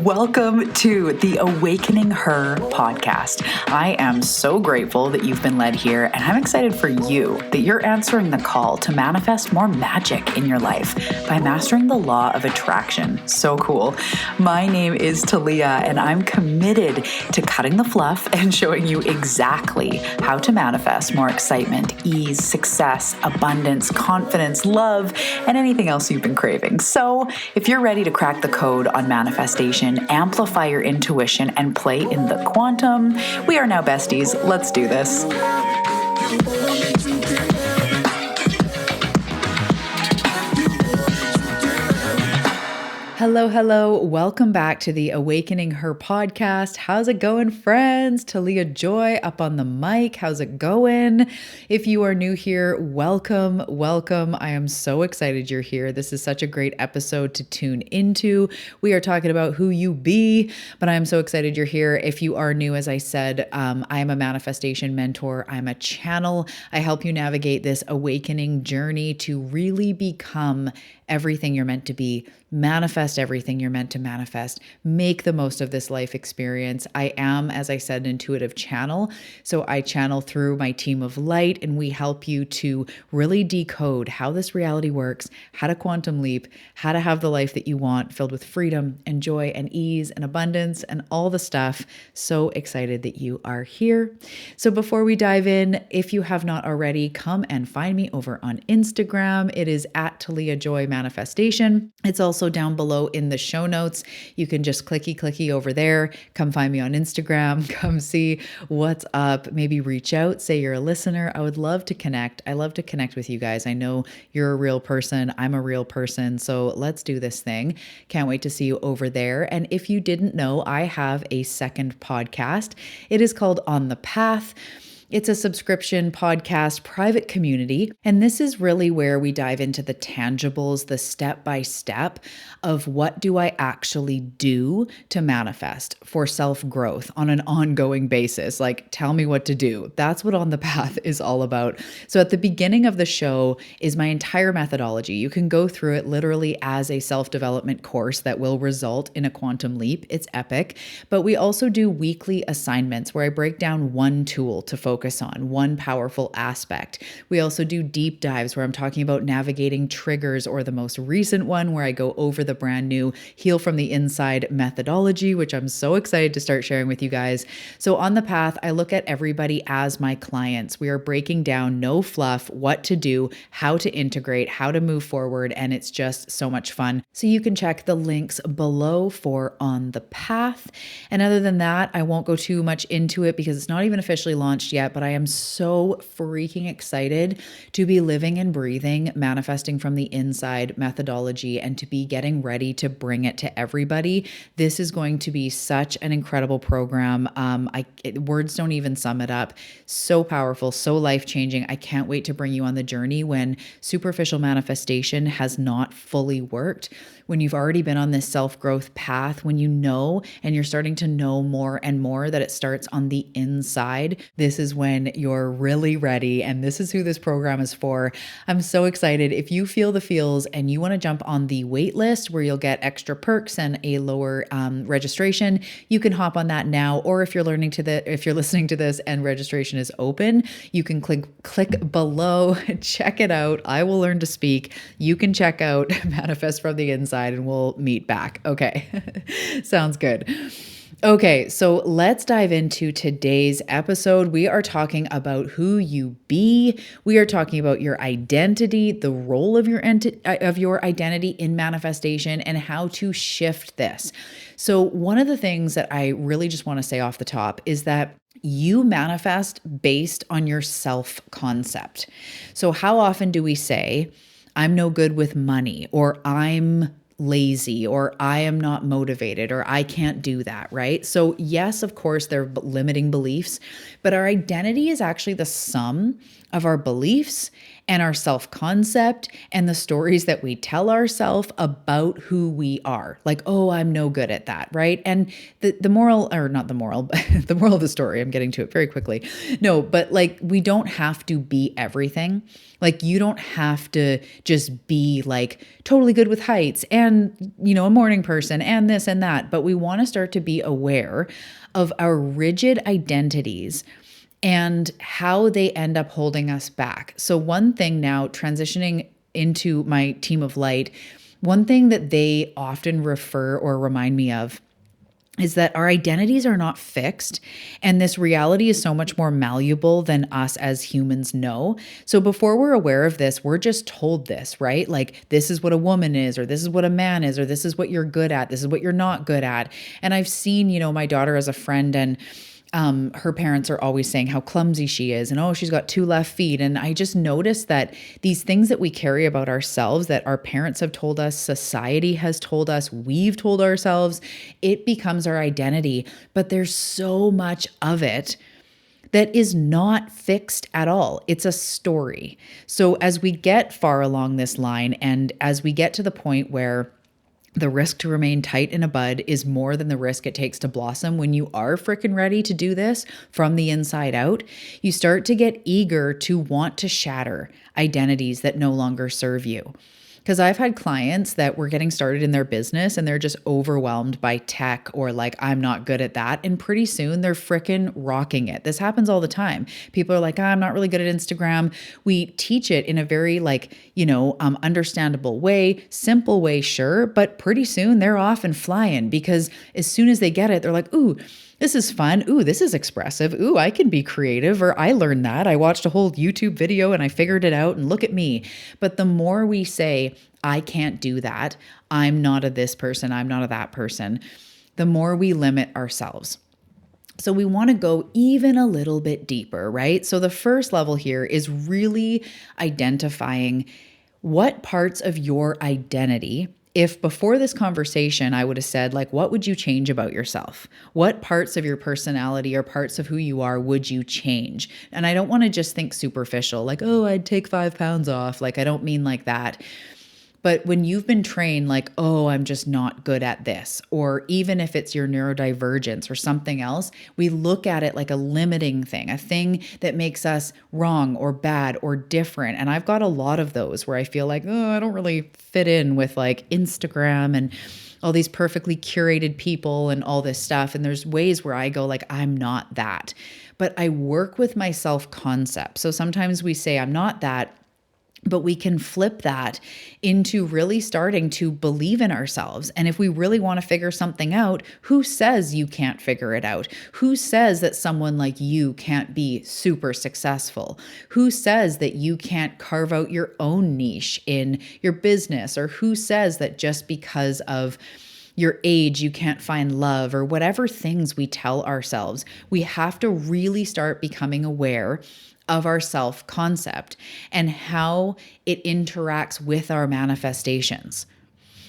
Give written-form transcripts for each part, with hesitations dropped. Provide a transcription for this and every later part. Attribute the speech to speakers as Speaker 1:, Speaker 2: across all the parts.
Speaker 1: Welcome to the Awakening Her podcast. I am so grateful that you've been led here, and I'm excited for you that you're answering the call to manifest more magic in your life by mastering the law of attraction. So cool. My name is Talia, and I'm committed to cutting the fluff and showing you exactly how to manifest more excitement, ease, success, abundance, confidence, love, and anything else you've been craving. So if you're ready to crack the code on manifestation, amplify your intuition, and play in the quantum, we are now besties. Let's do this. Hello. Welcome back to the Awakening Her podcast. How's it going, friends? Talia Joy up on the mic. How's it going? If you are new here, welcome. I am so excited you're here. This is such a great episode to tune into. We are talking about who you be, but I'm so excited you're here. If you are new, as I said, I am a manifestation mentor. I'm a channel. I help you navigate this awakening journey to really become everything you're meant to be, manifest everything you're meant to manifest, make the most of this life experience. I am, as I said, an intuitive channel. So I channel through my team of light, and we help you to really decode how this reality works, how to quantum leap, how to have the life that you want, filled with freedom and joy and ease and abundance and all the stuff. So excited that you are here. So before we dive in, if you have not already, come and find me over on Instagram. It is at Talia Joy Manifestation. It's also down below in the show notes. You can just clicky over there. Come find me on Instagram. Come see what's up. Maybe reach out, say you're a listener. I would love to connect. I love to connect with you guys. I know you're a real person. I'm a real person. So let's do this thing. Can't wait to see you over there. And if you didn't know, I have a second podcast. It is called On the Path. It's a subscription podcast, private community, and this is really where we dive into the tangibles, the step-by-step of what do I actually do to manifest for self-growth on an ongoing basis. Like, tell me what to do. That's what On the Path is all about. So at the beginning of the show is my entire methodology. You can go through it literally as a self-development course that will result in a quantum leap. It's epic. But we also do weekly assignments where I break down one tool to focus on, one powerful aspect. We also do deep dives where I'm talking about navigating triggers, or the most recent one where I go over the brand new Heal from the Inside methodology, which I'm so excited to start sharing with you guys. So On the Path, I look at everybody as my clients. We are breaking down, no fluff, what to do, how to integrate, how to move forward, and it's just so much fun. So you can check the links below for On the Path. And other than that, I won't go too much into it because it's not even officially launched yet, but I am so freaking excited to be living and breathing Manifesting from the Inside methodology and to be getting ready to bring it to everybody. This is going to be such an incredible program. Words don't even sum it up. So powerful, so life-changing. I can't wait to bring you on the journey when superficial manifestation has not fully worked, when you've already been on this self-growth path, when you know and you're starting to know more and more that it starts on the inside. This is when you're really ready, and this is who this program is for. I'm so excited. If you feel the feels and you want to jump on the wait list where you'll get extra perks and a lower registration, you can hop on that now. Or if you're listening to this and registration is open, you can click below, check it out. I will learn to speak. You can check out Manifest from the Inside and we'll meet back. Okay. Sounds good. Okay, so let's dive into today's episode. We are talking about who you be. We are talking about your identity, the role of your identity in manifestation, and how to shift this. So one of the things that I really just want to say off the top is that you manifest based on your self-concept. So how often do we say, I'm no good with money, or I'm lazy, or I am not motivated, or I can't do that, right? So yes, of course, there are limiting beliefs, but our identity is actually the sum of our beliefs and our self-concept and the stories that we tell ourselves about who we are. Like, oh, I'm no good at that, right? And the moral, or not the moral, but the moral of the story, I'm getting to it very quickly. No, but like we don't have to be everything. Like you don't have to just be like totally good with heights and, a morning person and this and that. But we want to start to be aware of our rigid identities and how they end up holding us back. So one thing now, transitioning into my team of light, one thing that they often refer or remind me of is that our identities are not fixed, and this reality is so much more malleable than us as humans know. So before we're aware of this, we're just told this, right? Like this is what a woman is, or this is what a man is, or this is what you're good at, this is what you're not good at. And I've seen, my daughter as a friend, and her parents are always saying how clumsy she is and, oh, she's got 2 left feet. And I just noticed that these things that we carry about ourselves that our parents have told us, society has told us, we've told ourselves, it becomes our identity. But there's so much of it that is not fixed at all. It's a story. So as we get far along this line, and as we get to the point where the risk to remain tight in a bud is more than the risk it takes to blossom, when you are freaking ready to do this from the inside out, you start to get eager to want to shatter identities that no longer serve you. Because I've had clients that were getting started in their business and they're just overwhelmed by tech, or like, I'm not good at that. And pretty soon they're freaking rocking it. This happens all the time. People are like, I'm not really good at Instagram. We teach it in a very understandable way, simple way, sure. But pretty soon they're off and flying, because as soon as they get it, they're like, ooh, this is fun. Ooh, this is expressive. Ooh, I can be creative. Or I learned that. I watched a whole YouTube video and I figured it out, and look at me. But the more we say, I can't do that, I'm not a this person, I'm not a that person, the more we limit ourselves. So we want to go even a little bit deeper, right? So the first level here is really identifying what parts of your identity. If before this conversation, I would have said, like, what would you change about yourself? What parts of your personality or parts of who you are would you change? And I don't want to just think superficial, like, oh, I'd take 5 pounds off. Like, I don't mean like that. But when you've been trained like, oh, I'm just not good at this, or even if it's your neurodivergence or something else, we look at it like a limiting thing, a thing that makes us wrong or bad or different. And I've got a lot of those where I feel like, oh, I don't really fit in with like Instagram and all these perfectly curated people and all this stuff. And there's ways where I go like, I'm not that. But I work with my self-concept. So sometimes we say, I'm not that. But we can flip that into really starting to believe in ourselves. And if we really want to figure something out, who says you can't figure it out? Who says that someone like you can't be super successful? Who says that you can't carve out your own niche in your business? Or who says that just because of your age, you can't find love, or whatever things we tell ourselves? We have to really start becoming aware of our self-concept and how it interacts with our manifestations.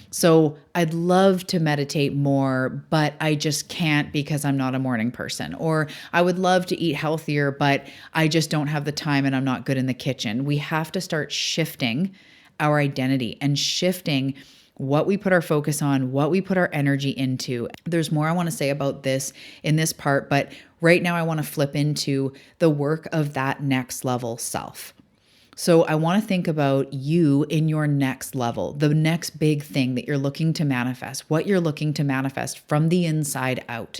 Speaker 1: So I'd love to meditate more, but I just can't because I'm not a morning person. Or I would love to eat healthier, but I just don't have the time and I'm not good in the kitchen. We have to start shifting our identity and shifting what we put our focus on, what we put our energy into. There's more I want to say about this in this part, but right now I want to flip into the work of that next level self. So I want to think about you in your next level, the next big thing that you're looking to manifest, what you're looking to manifest from the inside out.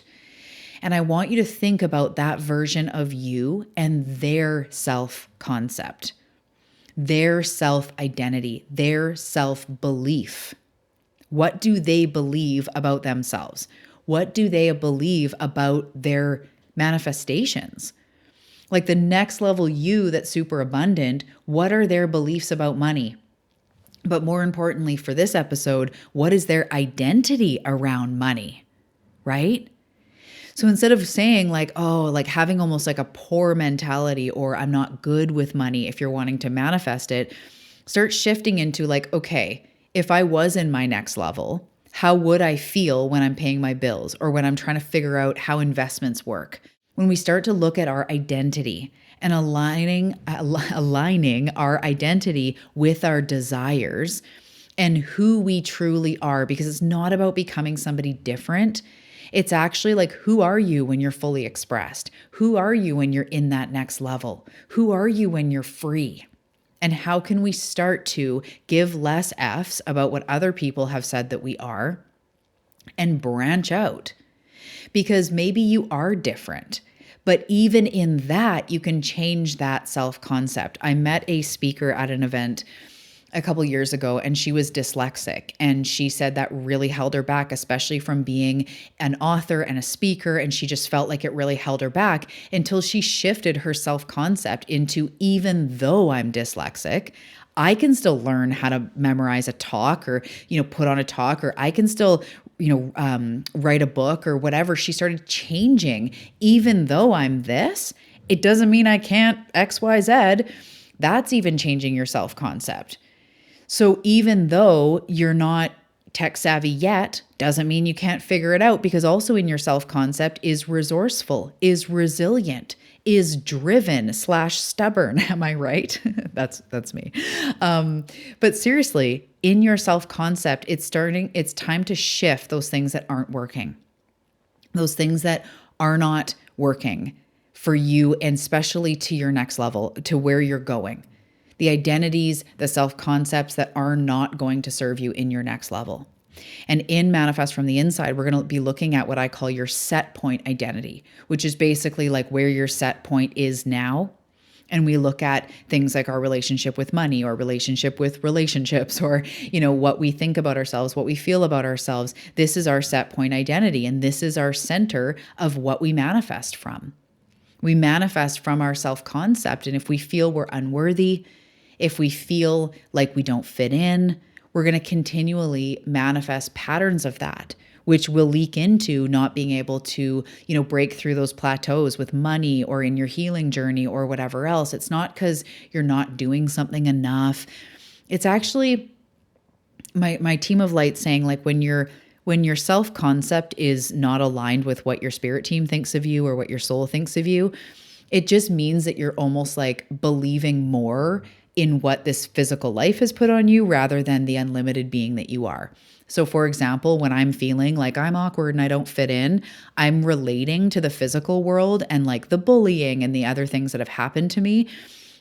Speaker 1: And I want you to think about that version of you and their self-concept, their self-identity, their self-belief. What do they believe about themselves? What do they believe about their manifestations? Like the next level you that's super abundant, what are their beliefs about money? But more importantly for this episode, what is their identity around money, right? So instead of saying like, oh, like having almost like a poor mentality, or I'm not good with money if you're wanting to manifest it, start shifting into like, okay, if I was in my next level, how would I feel when I'm paying my bills or when I'm trying to figure out how investments work? When we start to look at our identity and aligning our identity with our desires and who we truly are, because it's not about becoming somebody different. It's actually like, who are you when you're fully expressed? Who are you when you're in that next level? Who are you when you're free? And how can we start to give less F's about what other people have said that we are and branch out? Because maybe you are different. But even in that, you can change that self-concept. I met a speaker at an event a couple years ago, and she was dyslexic. And she said that really held her back, especially from being an author and a speaker. And she just felt like it really held her back until she shifted her self-concept into, even though I'm dyslexic, I can still learn how to memorize a talk or, put on a talk, or I can still, write a book or whatever. She started changing. Even though I'm this, it doesn't mean I can't X, Y, Z. That's even changing your self-concept. So even though you're not tech savvy yet, doesn't mean you can't figure it out, because also in your self-concept is resourceful, is resilient, is driven / stubborn. Am I right? That's me. But seriously, in your self-concept, it's time to shift those things that aren't working, those things that are not working for you, and especially to your next level, to where you're going. The identities, the self-concepts that are not going to serve you in your next level. And in Manifest from the Inside, we're going to be looking at what I call your set point identity, which is basically like where your set point is now. And we look at things like our relationship with money, or relationship with relationships, or, what we think about ourselves, what we feel about ourselves. This is our set point identity. And this is our center of what we manifest from. We manifest from our self-concept. And if we feel we're unworthy, if we feel like we don't fit in, we're going to continually manifest patterns of that, which will leak into not being able to, break through those plateaus with money or in your healing journey or whatever else. It's not because you're not doing something enough. It's actually my team of light saying, like, when your self-concept is not aligned with what your spirit team thinks of you or what your soul thinks of you, it just means that you're almost like believing more in what this physical life has put on you rather than the unlimited being that you are. So for example, when I'm feeling like I'm awkward and I don't fit in, I'm relating to the physical world and like the bullying and the other things that have happened to me.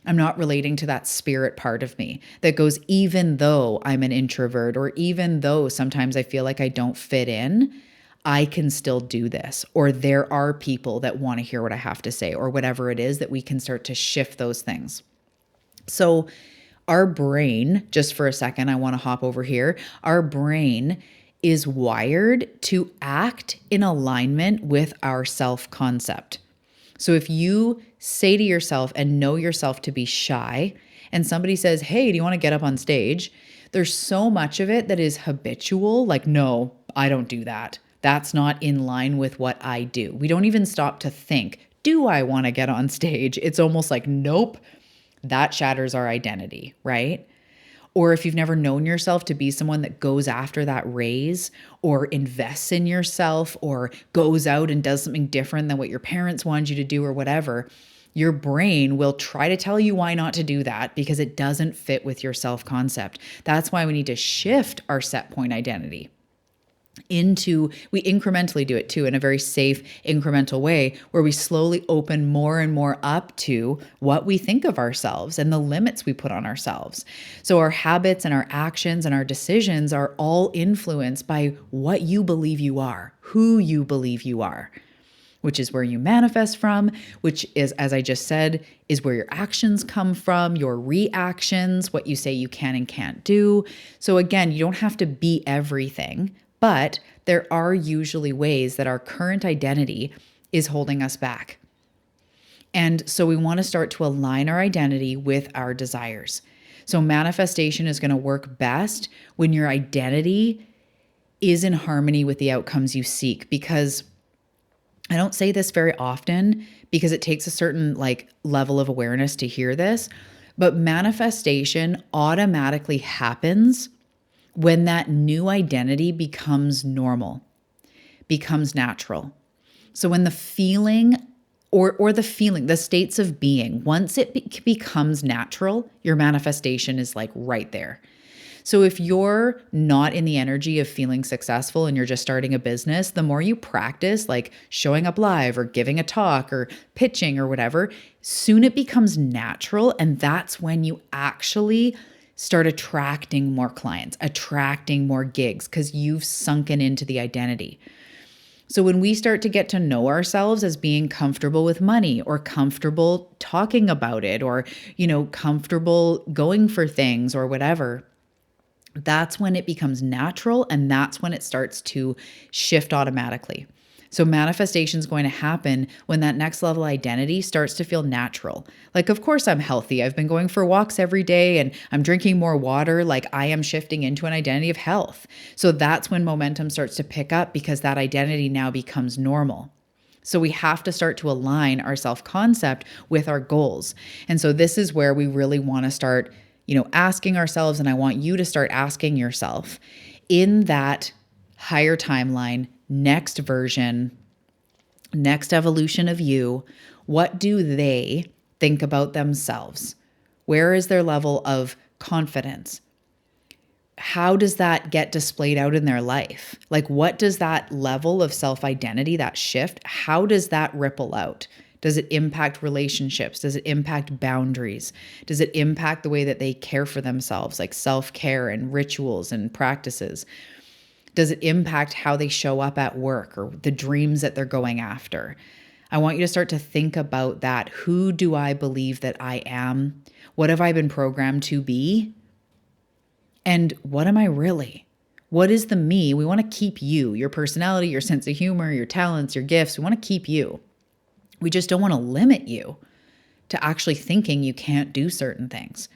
Speaker 1: I'm not relating to that spirit part of me that goes, even though I'm an introvert, or even though sometimes I feel like I don't fit in, I can still do this. Or there are people that want to hear what I have to say, or whatever it is, that we can start to shift those things. So our brain, just for a second, I want to hop over here. Our brain is wired to act in alignment with our self-concept. So if you say to yourself and know yourself to be shy, and somebody says, hey, do you want to get up on stage? There's so much of it that is habitual. Like, no, I don't do that. That's not in line with what I do. We don't even stop to think, do I want to get on stage? It's almost like, nope. That shatters our identity, right? Or if you've never known yourself to be someone that goes after that raise, or invests in yourself, or goes out and does something different than what your parents wanted you to do, or whatever, your brain will try to tell you why not to do that, because it doesn't fit with your self-concept. That's why we need to shift our set point identity we incrementally do it too, in a very safe, incremental way, where we slowly open more and more up to what we think of ourselves and the limits we put on ourselves. So our habits and our actions and our decisions are all influenced by what you believe you are, who you believe you are, which is where you manifest from, which is, as I just said, is where your actions come from, your reactions, what you say you can and can't do. So again, you don't have to be everything, but there are usually ways that our current identity is holding us back. And so we want to start to align our identity with our desires. So manifestation is going to work best when your identity is in harmony with the outcomes you seek, because I don't say this very often because it takes a certain level of awareness to hear this, but manifestation automatically happens when that new identity becomes normal, becomes natural. So when the feeling or the feeling, the states of being. Once it becomes natural, your manifestation is like right there. So if you're not in the energy of feeling successful and you're just starting a business, the more you practice, like showing up live or giving a talk or pitching or whatever, soon it becomes natural. And that's when you actually start attracting more clients, attracting more gigs, because you've sunken into the identity. So when we start to get to know ourselves as being comfortable with money or comfortable talking about it or, comfortable going for things or whatever, that's when it becomes natural, and that's when it starts to shift automatically. So manifestation is going to happen when that next level identity starts to feel natural. Like, of course I'm healthy. I've been going for walks every day and I'm drinking more water. Like, I am shifting into an identity of health. So that's when momentum starts to pick up, because that identity now becomes normal. So we have to start to align our self-concept with our goals. And so this is where we really want to start asking ourselves, and I want you to start asking yourself, in that higher timeline, next version, next evolution of you, what do they think about themselves? Where is their level of confidence? How does that get displayed out in their life? Like, what does that level of self-identity, that shift, how does that ripple out? Does it impact relationships? Does it impact boundaries? Does it impact the way that they care for themselves, like self-care and rituals and practices? Does it impact how they show up at work or the dreams that they're going after? I want you to start to think about that. Who do I believe that I am? What have I been programmed to be? And what am I really? What is the me? We want to keep you, your personality, your sense of humor, your talents, your gifts. We want to keep you. We just don't want to limit you to actually thinking you can't do certain things,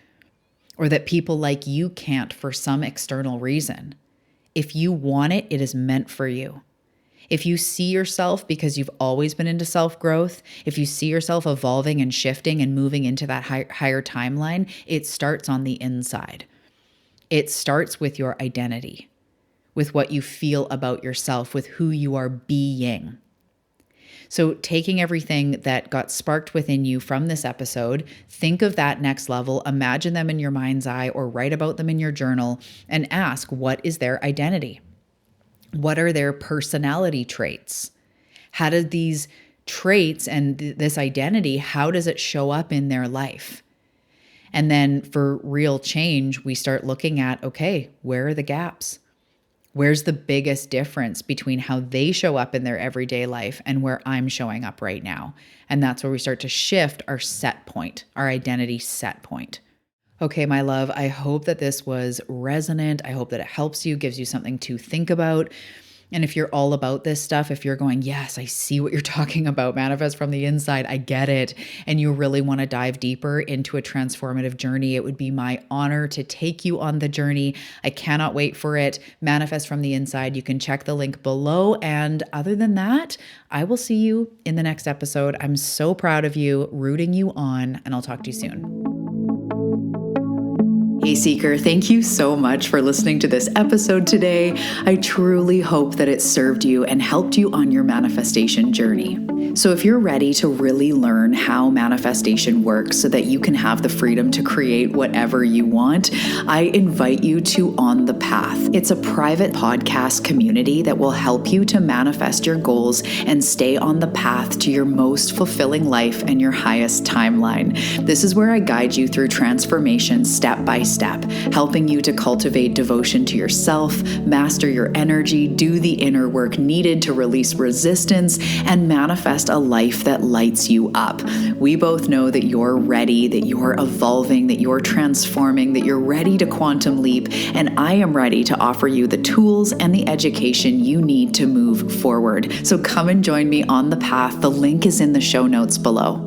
Speaker 1: or that people like you can't for some external reason. If you want it, it is meant for you. If you see yourself, because you've always been into self-growth, if you see yourself evolving and shifting and moving into that higher timeline, it starts on the inside. It starts with your identity, with what you feel about yourself, with who you are being. So taking everything that got sparked within you from this episode, think of that next level, imagine them in your mind's eye or write about them in your journal, and ask, what is their identity? What are their personality traits? How do these traits and this identity, how does it show up in their life? And then for real change, we start looking at, okay, where are the gaps? Where's the biggest difference between how they show up in their everyday life and where I'm showing up right now? And that's where we start to shift our set point, our identity set point. Okay, my love, I hope that this was resonant. I hope that it helps you, gives you something to think about. And if you're all about this stuff, if you're going, yes, I see what you're talking about, manifest from the inside, I get it, and you really want to dive deeper into a transformative journey, it would be my honor to take you on the journey. I cannot wait for it. Manifest from the inside. You can check the link below. And other than that, I will see you in the next episode. I'm so proud of you, rooting you on, and I'll talk to you soon. Hey Seeker, thank you so much for listening to this episode today. I truly hope that it served you and helped you on your manifestation journey. So if you're ready to really learn how manifestation works so that you can have the freedom to create whatever you want, I invite you to On the Path. It's a private podcast community that will help you to manifest your goals and stay on the path to your most fulfilling life and your highest timeline. This is where I guide you through transformation step by step, helping you to cultivate devotion to yourself, master your energy, do the inner work needed to release resistance, and manifest a life that lights you up. We both know that you're ready, that you're evolving, that you're transforming, that you're ready to quantum leap, and I am ready to offer you the tools and the education you need to move forward. So come and join me on the path. The link is in the show notes below.